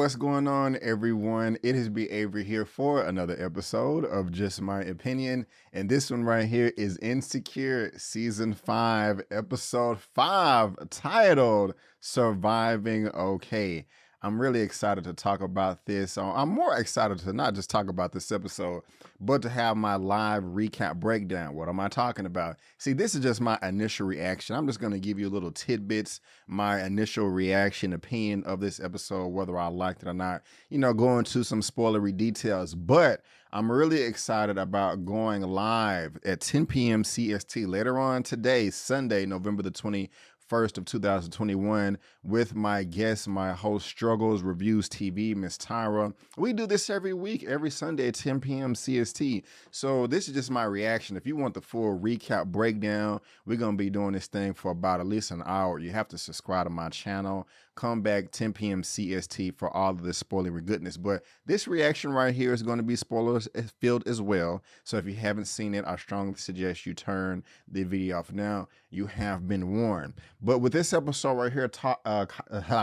what's going on, everyone? It is B. Avery here for another episode of Just My Opinion. And this one right here is Insecure Season 5, Episode 5, titled Surviving Okay. I'm really excited to talk about this. I'm more excited to not just talk about this episode, but to have my live recap breakdown. What am I talking about? See, this is just my initial reaction. I'm just going to give you little tidbits, my initial reaction, opinion of this episode, whether I liked it or not, go into some spoilery details. But I'm really excited about going live at 10 p.m. CST later on today, Sunday, November the 21st of 2021, with my guest, my host struggles, Reviewz TV, Miss Tyra. We do this every week, every Sunday at 10 p.m. CST. So this is just my reaction. If you want the full recap breakdown, we're going to be doing this thing for about at least an hour. You have to subscribe to my channel. Come back 10 p.m. CST for all of this spoilery goodness. But this reaction right here is going to be spoilers filled as well. So if you haven't seen it, I strongly suggest you turn the video off now. You have been warned. But with this episode right here, I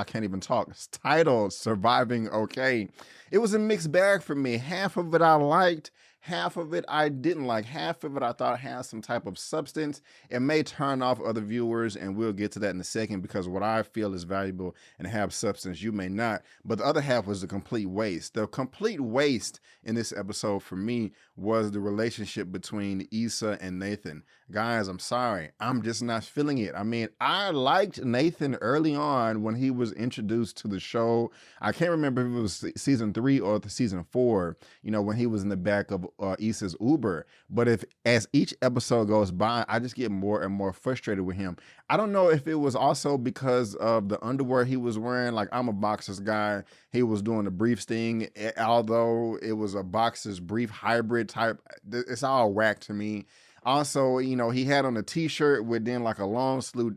can't even talk. It's titled Surviving Okay. It was a mixed bag for me. Half of it I liked. Half of it I didn't like. Half of it I thought had some type of substance. It may turn off other viewers, and we'll get to that in a second, because what I feel is valuable and have substance, you may not. But the other half was the complete waste. The complete waste in this episode for me was the relationship between Issa and Nathan. Guys, I'm sorry. I'm just not feeling it. I mean, I liked Nathan early on when he was introduced to the show. I can't remember if it was season 3 or season 4, when he was in the back of Issa's Uber. But as each episode goes by, I just get more and more frustrated with him. I don't know if it was also because of the underwear he was wearing. Like, I'm a boxers guy. He was doing the briefs thing, although it was a boxers brief hybrid type. It's all whack to me. Also, he had on a t-shirt with then like a long sleeve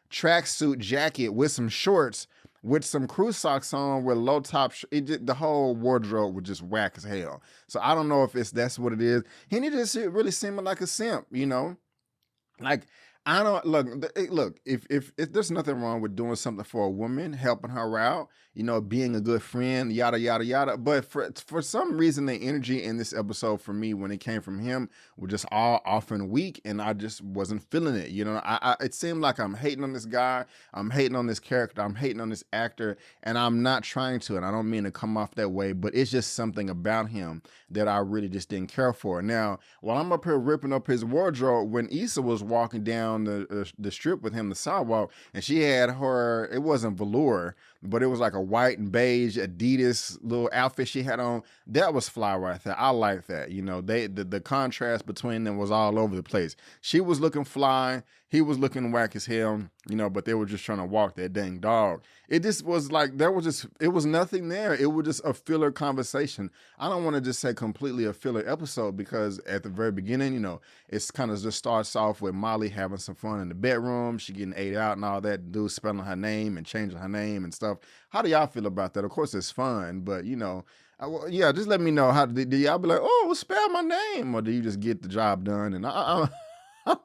tracksuit jacket with some shorts with some crew socks on with low top. The whole wardrobe was just whack as hell. So I don't know if that's what it is. He just really seeming like a simp, like, I don't look, if there's nothing wrong with doing something for a woman, helping her out, being a good friend, yada yada yada. But for some reason, the energy in this episode for me, when it came from him, was just all off and weak, and I just wasn't feeling it. It seemed like I'm hating on this guy, I'm hating on this character, I'm hating on this actor, and I'm not trying to, and I don't mean to come off that way, but it's just something about him that I really just didn't care for. Now, while I'm up here ripping up his wardrobe, when Issa was walking down the strip with him, the sidewalk, and she had her, it wasn't velour, but it was like a white and beige Adidas little outfit she had on. That was fly right there. I like that. The contrast between them was all over the place. She was looking fly, he was looking whack as hell, but they were just trying to walk that dang dog. It just was like, it was nothing there. It was just a filler conversation. I don't want to just say completely a filler episode, because at the very beginning, it's kind of just starts off with Molly having some fun in the bedroom. She getting ate out and all that. Dude spelling her name and changing her name and stuff. How do y'all feel about that? Of course, it's fun, but yeah, just let me know. How do y'all be like, oh, well, spell my name, or do you just get the job done? And I'm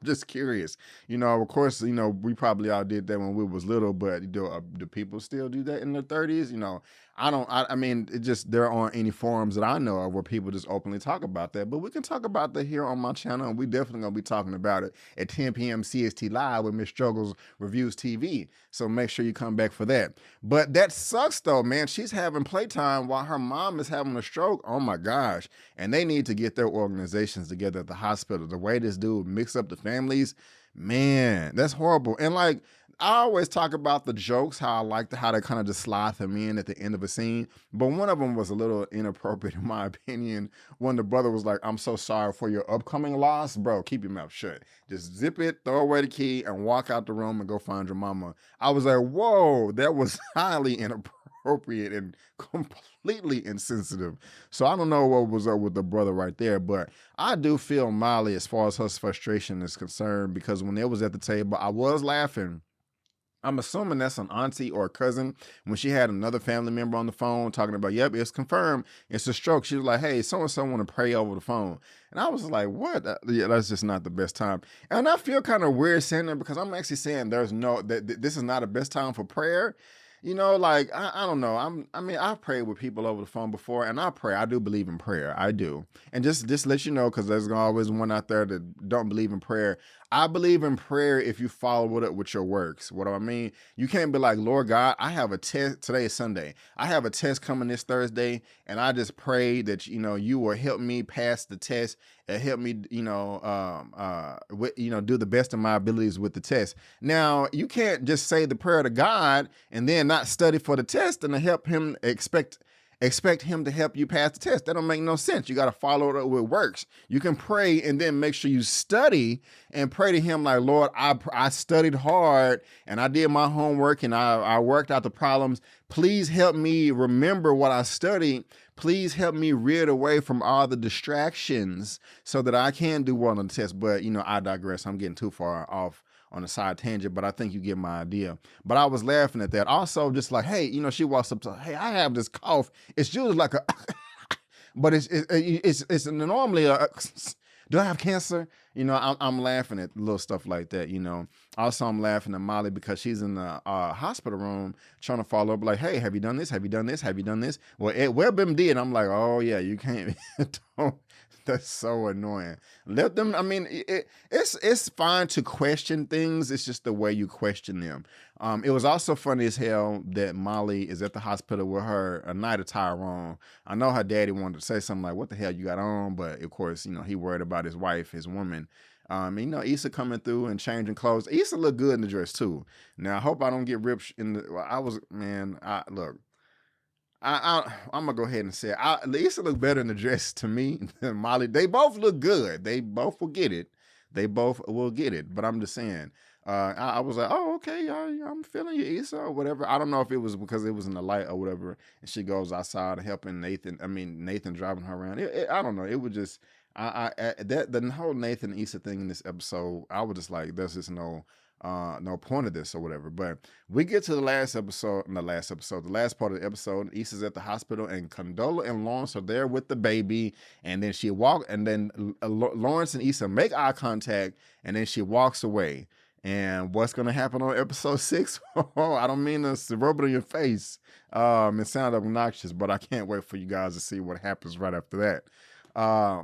just curious. Of course, we probably all did that when we was little, but do people still do that in their 30s? I mean, there aren't any forums that I know of where people just openly talk about that, but we can talk about that here on my channel, and we definitely gonna be talking about it at 10 p.m. CST live with Miss Struggles Reviewz TV. So make sure you come back for that. But that sucks though, man. She's having playtime while her mom is having a stroke. Oh my gosh. And they need to get their organizations together at the hospital. The way this dude mix up the families, man, that's horrible. And like, I always talk about the jokes, how I like how they kind of just slide them in at the end of a scene. But one of them was a little inappropriate in my opinion. When the brother was like, I'm so sorry for your upcoming loss. Bro, keep your mouth shut. Just zip it, throw away the key, and walk out the room and go find your mama. I was like, whoa, that was highly inappropriate and completely insensitive. So I don't know what was up with the brother right there, but I do feel Molly as far as her frustration is concerned, because when they was at the table, I was laughing. I'm assuming that's an auntie or a cousin. When she had another family member on the phone talking about, yep, it's confirmed, it's a stroke. She was like, hey, so-and-so want to pray over the phone. And I was like, what? Yeah, that's just not the best time. And I feel kind of weird saying that, because I'm actually saying this is not the best time for prayer. you know, like I don't know. I mean, I've prayed with people over the phone before, and I pray. I do believe in prayer. I do. And just let you know, because there's always one out there that don't believe in prayer. I believe in prayer if you follow it up with your works. What do I mean? You can't be like, Lord God, I have a test. Today is Sunday. I have a test coming this Thursday, and I just pray that you will help me pass the test and help me, do the best of my abilities with the test. Now, you can't just say the prayer to God and then not study for the test and to help him expect him to help you pass the test. That don't make no sense. You got to follow it up with works. You can pray and then make sure you study and pray to him like, Lord, I studied hard and I did my homework and I worked out the problems. Please help me remember what I studied. Please help me rid away from all the distractions so that I can do well on the test. But, I digress. I'm getting too far off on a side tangent, but I think you get my idea. But I was laughing at that. Also, just like, hey, she walks up to, hey, I have this cough. It's usually like a, but it's normally a, do I have cancer? I'm laughing at little stuff like that, Also, I'm laughing at Molly because she's in the hospital room trying to follow up like, hey, have you done this? Have you done this? Have you done this? Well, WebMD, and I'm like, oh, yeah, you can't. Don't. That's so annoying. Let them, I mean, it's fine to question things. It's just the way you question them. It was also funny as hell that Molly is at the hospital with her a night attire on. I know her daddy wanted to say something like, what the hell you got on? But of course, he worried about his wife, his woman. Issa coming through and changing clothes. Issa looked good in the dress too. Now, I hope I don't get ripped in the, look. I'm gonna go ahead and say Lisa look better in the dress to me than Molly. They both look good. They both will get it. They both will get it. But I'm just saying. I was like, oh, okay, I'm feeling you, Issa, or whatever. I don't know if it was because it was in the light or whatever, and she goes outside helping Nathan. Nathan driving her around. I don't know. It was just the whole Nathan Issa thing in this episode. I was just like, there's just no point of this or whatever. But we get to the last part of the episode. Issa's at the hospital and Condola and Lawrence are there with the baby, and then Lawrence and Issa make eye contact, and then she walks away. And what's going to happen on episode 6? I don't mean to rub it in your face. It sounded obnoxious, but I can't wait for you guys to see what happens right after that. I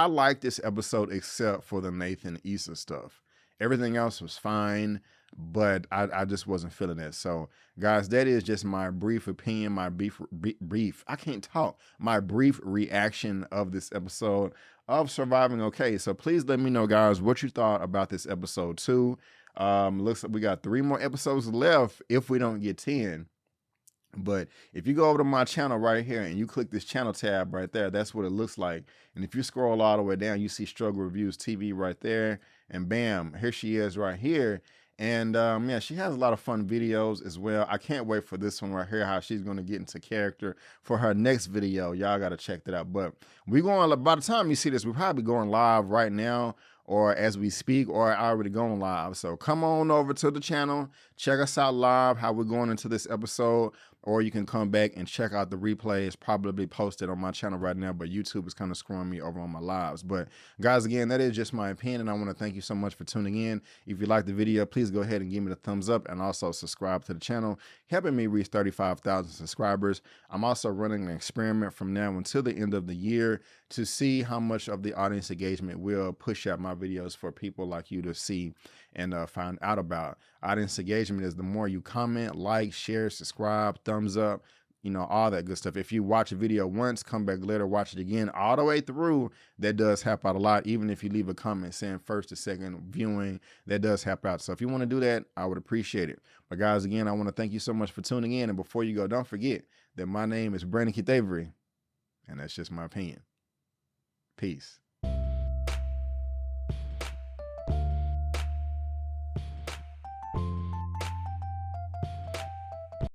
like this episode except for the Nathan Issa stuff. Everything else was fine, but I just wasn't feeling it. So guys, that is just my brief opinion, my brief reaction of this episode of Surviving Okay. So please let me know, guys, what you thought about this episode 2. Looks like we got 3 more episodes left if we don't get 10. But if you go over to my channel right here and you click this channel tab right there, that's what it looks like. And if you scroll all the way down, you see Struggle Reviewz TV right there. And bam, here she is right here. And she has a lot of fun videos as well. I can't wait for this one right here, how she's going to get into character for her next video. Y'all got to check that out. But by the time you see this, we're probably going live right now, or as we speak, or already going live. So come on over to the channel, check us out live, how we're going into this episode, or you can come back and check out the replay. It's probably posted on my channel right now, but YouTube is kind of screwing me over on my lives. But guys, again, that is just my opinion, and I want to thank you so much for tuning in. If you like the video, please go ahead and give me the thumbs up, and also subscribe to the channel, helping me reach 35,000 subscribers. I'm also running an experiment from now until the end of the year to see how much of the audience engagement will push out my videos for people like you to see and find out about. Audience engagement is the more you comment, like, share, subscribe, thumbs up, all that good stuff. If you watch a video once, come back later, watch it again all the way through, that does help out a lot. Even if you leave a comment saying first or second viewing, that does help out. So if you want to do that, I would appreciate it. But guys, again, I want to thank you so much for tuning in. And before you go, don't forget that my name is Brandon Keith Avery, and that's just my opinion. Peace.